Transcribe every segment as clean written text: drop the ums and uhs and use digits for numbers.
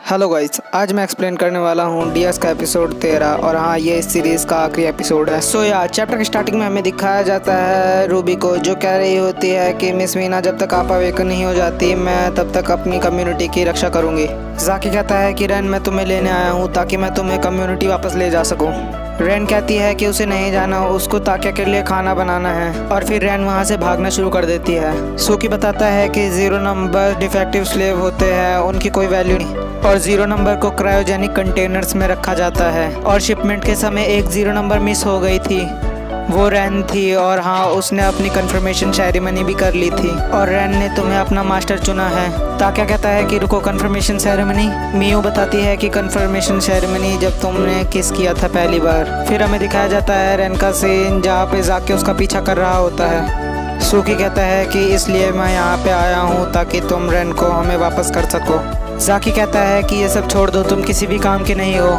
Hello guys, आज मैं explain करने वाला हूँ डीएस का एपिसोड 13 और हाँ ये इस सीरीज़ का आखिरी एपिसोड है। चैप्टर के स्टार्टिंग में हमें दिखाया जाता है रूबी को, जो कह रही होती है कि मिस वीना जब तक आप अवेकन नहीं हो जाती मैं तब तक अपनी कम्युनिटी की रक्षा करूँगी। जाकी कहता है कि रेन मैं तुम्हें लेने आया हूँ ताकि मैं तुम्हें कम्युनिटी वापस ले जा सकूँ। रेन कहती है कि उसे नहीं जाना, उसको ताकिया के लिए खाना बनाना है और फिर रेन वहाँ से भागना शुरू कर देती है। सूकी बताता है कि 0 नंबर डिफेक्टिव स्लेव होते हैं, उनकी कोई वैल्यू नहीं और 0 नंबर को क्रायोजेनिक कंटेनर्स में रखा जाता है और शिपमेंट के समय एक 0 नंबर मिस हो गई थी, वो रैन थी और हाँ उसने अपनी कंफर्मेशन सेरेमनी भी कर ली थी और रैन ने तुम्हें अपना मास्टर चुना है। ताकिया कहता है कि रुको, कंफर्मेशन सेरेमनी? मियो बताती है कि कंफर्मेशन सेरेमनी जब तुमने किस किया था पहली बार। फिर हमें दिखाया जाता है रैन का सीन जहाँ पे जाके उसका पीछा कर रहा होता है। सूकी कहता है कि इसलिए मैं यहाँ पे आया हूँ ताकि तुम रैन को हमें वापस कर सको। जाकी कहता है कि ये सब छोड़ दो, तुम किसी भी काम के नहीं हो,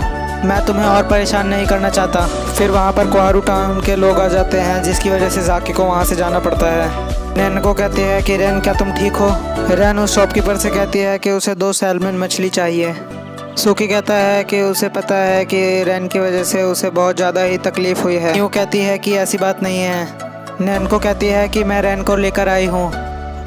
मैं तुम्हें और परेशान नहीं करना चाहता। फिर वहाँ पर क्वारू टाउन के लोग आ जाते हैं जिसकी वजह से जाकी को वहाँ से जाना पड़ता है। रैन को कहते हैं कि रैन क्या तुम ठीक हो? रैन उस शॉपकीपर से कहती है कि उसे 2 सैल्मन मछली चाहिए। सूकी कहता है कि उसे पता है कि रैन की वजह से उसे बहुत ज़्यादा ही तकलीफ हुई है। यूँ कहती है कि ऐसी बात नहीं है। रैन को कहती है कि मैं रैन को लेकर आई हूँ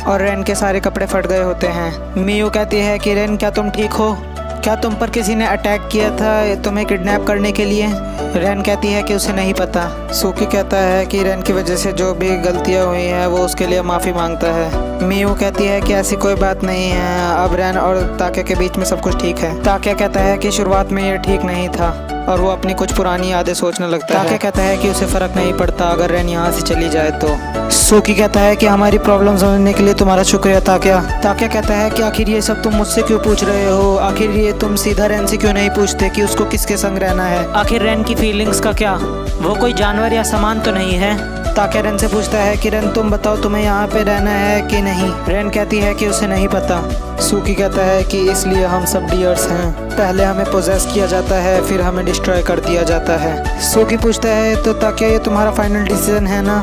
और रैन के सारे कपड़े फट गए होते हैं। मियू कहती है कि रैन क्या तुम ठीक हो? क्या तुम पर किसी ने अटैक किया था तुम्हें किडनैप करने के लिए? रैन कहती है कि उसे नहीं पता। सूकी कहता है कि रैन की वजह से जो भी गलतियां हुई हैं वो उसके लिए माफ़ी मांगता है। मियू कहती है कि ऐसी कोई बात नहीं है, अब रैन और ताकिया के बीच में सब कुछ ठीक है। ताकिया कहता है कि शुरुआत में ये ठीक नहीं था और वो अपनी कुछ पुरानी यादें सोचने लगता है। ताकिया कहता है कि उसे फ़र्क नहीं पड़ता अगर रैन यहाँ से चली जाए तो। सूकी कहता है कि हमारी प्रॉब्लम समझने के लिए तुम्हारा शुक्रिया ताकिया। ताकिया कहता है कि आखिर ये सब तुम मुझसे क्यों पूछ रहे हो? आखिर ये तुम सीधा रैन से क्यों नहीं पूछते कि उसको किसके संग रहना है? आखिर रैन की फीलिंग्स का क्या? वो कोई जानवर या सामान तो नहीं है? ताकिया रैन से पूछता है कि रैन तुम बताओ तुम्हें यहाँ पे रहना है कि नहीं? रैन कहती है कि उसे नहीं पता। सूकी कहता है कि इसलिए हम सब डियर्स हैं, पहले हमें पोजेस किया जाता है फिर हमें डिस्ट्रॉय कर दिया जाता है। सूकी पूछता है तो ताकिया ये तुम्हारा फाइनल डिसीजन है ना?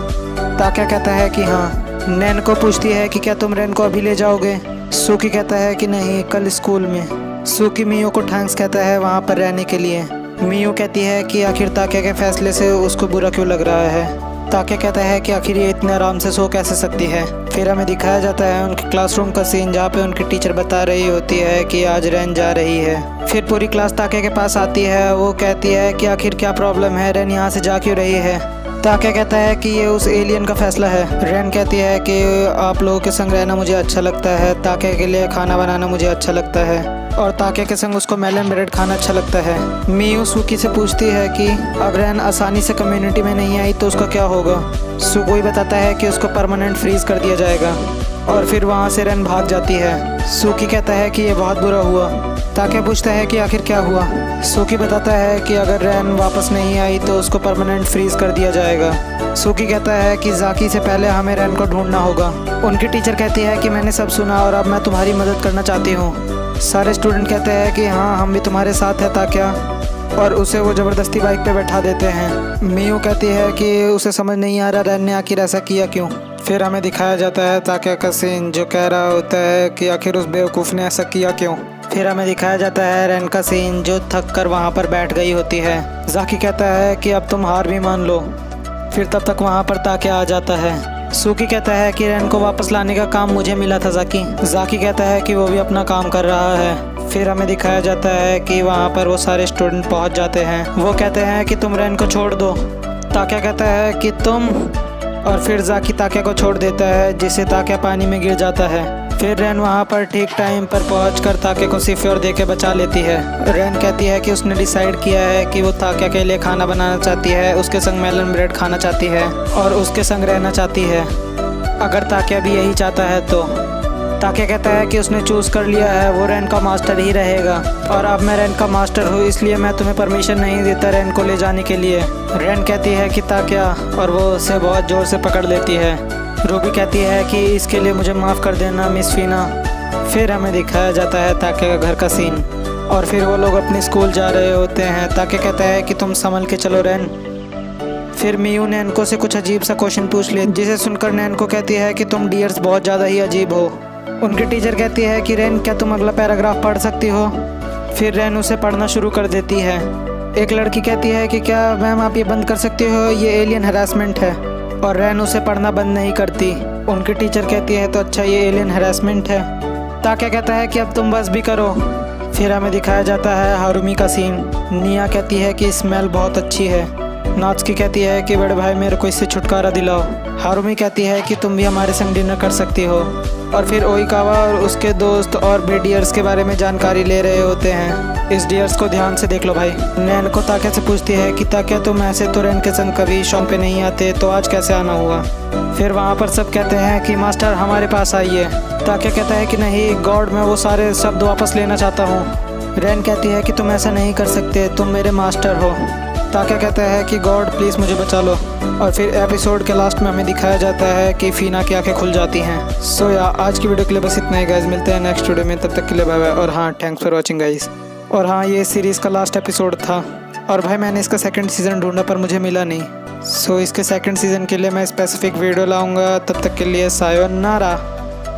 ताकिया कहता है कि हाँ। रैन को पूछती है कि क्या तुम रैन को अभी ले जाओगे? सूकी कहता है कि नहीं, कल स्कूल में। सूकी मियो को थैंक्स कहता है वहाँ पर रहने के लिए। मियो कहती है कि आखिर ताकिया के फैसले से उसको बुरा क्यों लग रहा है। ताकिया कहता है कि आखिर ये इतने आराम से सो कैसे सकती है। फिर हमें दिखाया जाता है उनके क्लासरूम का सीन जहाँ पे उनकी टीचर बता रही होती है कि आज रैन जा रही है। फिर पूरी क्लास ताकिया के पास आती है, वो कहती है कि आखिर क्या प्रॉब्लम है, रैन यहाँ से जा क्यों रही है? ताकिया कहता है कि ये उस एलियन का फैसला है। रैन कहती है कि आप लोगों के संग रहना मुझे अच्छा लगता है, ताकिया के लिए खाना बनाना मुझे अच्छा लगता है और ताकिया के संग उसको मेलन ब्रेड खाना अच्छा लगता है। मियो सूकी से पूछती है कि अब रैन आसानी से कम्युनिटी में नहीं आई तो उसका क्या होगा? सूकी बताता है कि उसको परमानेंट फ्रीज कर दिया जाएगा और फिर वहाँ से रैन भाग जाती है। सूकी कहता है कि ये बहुत बुरा हुआ। ताकिया पूछता है कि आखिर क्या हुआ? सूकी बताता है कि अगर रैन वापस नहीं आई तो उसको परमानेंट फ्रीज कर दिया जाएगा। सूकी कहता है कि जाकी से पहले हमें रैन को ढूंढना होगा। उनकी टीचर कहती है कि मैंने सब सुना और अब मैं तुम्हारी मदद करना चाहती हूँ। सारे स्टूडेंट कहते हैं कि हाँ हम भी तुम्हारे साथ हैं ताकिया, और उसे वो ज़बरदस्ती बाइक पे बैठा देते हैं। मियो कहती है कि उसे समझ नहीं आ रहा रैन ने आखिर ऐसा किया क्यों। फिर हमें दिखाया जाता है ताकिया का सीन जो कह रहा होता है कि आखिर उस बेवकूफ़ ने ऐसा किया क्यों। फिर हमें दिखाया जाता है रैन का सीन जो थक कर वहाँ पर बैठ गई होती है। जाकी कहता है कि अब तुम हार भी मान लो। फिर तब तक वहाँ पर ताकिया आ जाता है। सूकी कहता है कि रैन को वापस लाने का काम मुझे मिला था जाकी कहता है कि वो भी अपना काम कर रहा है। फिर हमें दिखाया जाता है कि वहाँ पर वो सारे स्टूडेंट पहुँच जाते हैं। वो कहते हैं कि तुम रैन को छोड़ दो। ताकिया कहता है कि तुम, और फिर जाकी ताकिया को छोड़ देता है जिससे ताकिया पानी में गिर जाता है। फिर रैन वहाँ पर ठीक टाइम पर पहुँचकर ताकिया को सिफ्योर देके बचा लेती है। रैन कहती है कि उसने डिसाइड किया है कि वो ताकिया के लिए खाना बनाना चाहती है, उसके संग मेलन ब्रेड खाना चाहती है और उसके संग रहना चाहती है, अगर ताकिया भी यही चाहता है तो। ताकिया कहता है कि उसने चूज़ कर लिया है, वो रैन का मास्टर ही रहेगा और अब मैं रैन का मास्टर हूँ इसलिए मैं तुम्हें परमिशन नहीं देता रैन को ले जाने के लिए। रैन कहती है कि ताकिया, और वो उसे बहुत ज़ोर से पकड़ लेती है। रूबी कहती है कि इसके लिए मुझे माफ़ कर देना मिस वीना। फिर हमें दिखाया जाता है ताकिया का घर का सीन और फिर वो लोग अपने स्कूल जा रहे होते हैं। ताकिया कहता है कि तुम संभल के चलो रैन। फिर मियू नैनको से कुछ अजीब सा क्वेश्चन पूछ लिया जिसे सुनकर नैनको कहती है कि तुम डियर्स बहुत ज़्यादा ही अजीब हो। उनकी टीचर कहती है कि रैन क्या तुम अगला पैराग्राफ पढ़ सकती हो? फिर रैन उसे पढ़ना शुरू कर देती है। एक लड़की कहती है कि क्या मैम आप ये बंद कर सकती हो, ये एलियन हरासमेंट है। और रैन उसे पढ़ना बंद नहीं करती। उनकी टीचर कहती है तो अच्छा ये एलियन हरासमेंट है। ताक्या कहता है कि अब तुम बस भी करो। फिर हमें दिखाया जाता है हारुमी का सीन। निया कहती है कि स्मेल बहुत अच्छी है। नात्सुकी कहती है कि बड़े भाई मेरे को इससे छुटकारा दिलाओ। हारुमी कहती है कि तुम भी हमारे संग डिनर कर सकती हो। और फिर ओइकावा और उसके दोस्त और भी डियर्स के बारे में जानकारी ले रहे होते हैं। इस डियर्स को ध्यान से देख लो भाई। नैन को ताक्या से पूछती है कि ताक्या तुम ऐसे तो रैन के संग कभी शॉप पे नहीं आते, तो आज कैसे आना हुआ। फिर वहाँ पर सब कहते हैं कि मास्टर हमारे पास आइए। ताक्या कहता है कि नहीं गॉड, मैं वो सारे शब्द वापस लेना चाहता हूँ। रैन कहती है कि तुम ऐसा नहीं कर सकते, तुम मेरे मास्टर हो। ताक्या कहता है कि गॉड प्लीज़ मुझे बचा लो। और फिर एपिसोड के लास्ट में हमें दिखाया जाता है कि फीना की आंखें खुल जाती हैं। सो या आज की वीडियो के लिए बस इतना ही गाइस, मिलते हैं नेक्स्ट वीडियो में, तब तक के लिए बाय बाय। और हाँ, थैंक्स फॉर वॉचिंग गाइस। और हाँ, ये सीरीज़ का लास्ट एपिसोड था। और भाई मैंने इसका सेकंड सीज़न ढूंढा पर मुझे मिला नहीं। सो इसके सेकंड सीज़न के लिए मैं स्पेसिफिक वीडियो लाऊंगा। तब तक के लिए सायोनारा।